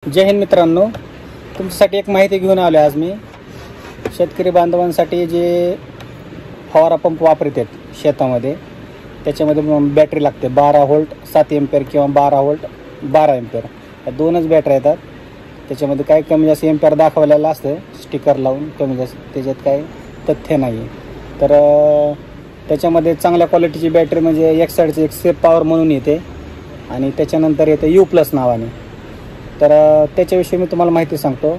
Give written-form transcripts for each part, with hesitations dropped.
जय हिंद मित्रांनो, तुमच्यासाठी एक माहिती घेऊन आलो आज मी. शेतकरी बांधवांसाठी जे फवारा पंप वापरतात शेतामध्ये, त्याच्यामध्ये बॅटरी लागते 12 व्होल्ट 7 एम्पियर किंवा 12 व्होल्ट 12 एम्पियर. या दोनच बॅटरी येतात. त्याच्यामध्ये काही कमी जास्त एम्पियर दाखवलेलं असतं स्टिकर लावून, कमी जास्त त्याच्यात काही तथ्य नाही. तर त्याच्यामध्ये चांगल्या क्वालिटीची बॅटरी म्हणजे एक साईडची एक सेफ पॉवर म्हणून येते आणि त्याच्यानंतर येते U+ नावाने. तर त्याच्याविषयी मी तुम्हाला माहिती सांगतो.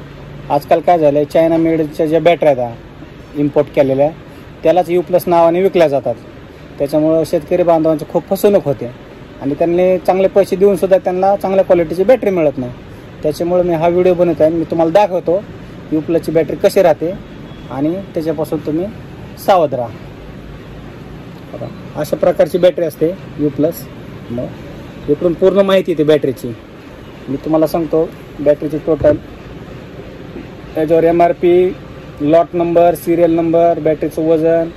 आजकाल काय झालं आहे, चायना मेडच्या ज्या बॅटऱ्या आहेत इम्पोर्ट केलेल्या, त्यालाच U+ नावाने विकल्या जातात. त्याच्यामुळं शेतकरी बांधवांची खूप फसवणूक होते आणि त्यांनी चांगले पैसे देऊनसुद्धा त्यांना चांगल्या क्वालिटीची बॅटरी मिळत नाही. त्याच्यामुळे मी हा व्हिडिओ बनवत आहे. मी तुम्हाला दाखवतो U+ची बॅटरी कशी राहते आणि त्याच्यापासून तुम्ही सावध राहा. अशा प्रकारची बॅटरी असते U+. मग इकडून पूर्ण माहिती येते बॅटरीची. मी तुम्हाला सांगतो बॅटरीची टोटल. त्याच्यावर MRP, lot number, serial number, बॅटरीचं वजन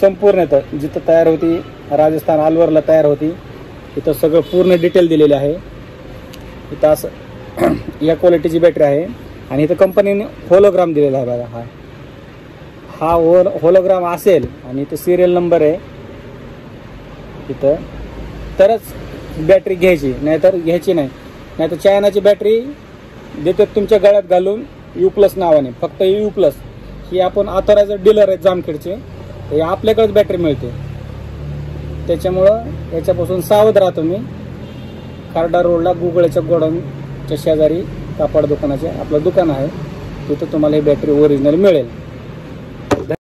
संपूर्ण येतं. जिथं तयार होती, राजस्थान अलवरला तयार होती, इथं सगळं पूर्ण डिटेल दिलेले आहे. इथं असं या क्वालिटीची बॅटरी आहे आणि इथं कंपनीने होलोग्राम दिलेला आहे बघा. हा होलोग्राम असेल आणि इथं सिरियल नंबर आहे इथं, तरच बॅटरी घ्यायची, नाहीतर घ्यायची नाही. नाही तर चायनाची बॅटरी देतात तुमच्या गळ्यात घालून U+ नावाने. फक्त U+ ही आपण ऑथरायझर डीलर आहेत जामखेडचे, हे आपल्याकडेच बॅटरी मिळते. त्याच्यामुळं याच्यापासून सावध राहतो मी. खारडा रोडला गुगळच्या गोडाऊनच्या शेजारी कापड दुकानाचे आपलं दुकान आहे, तिथं तुम्हाला ही बॅटरी ओरिजिनल मिळेल.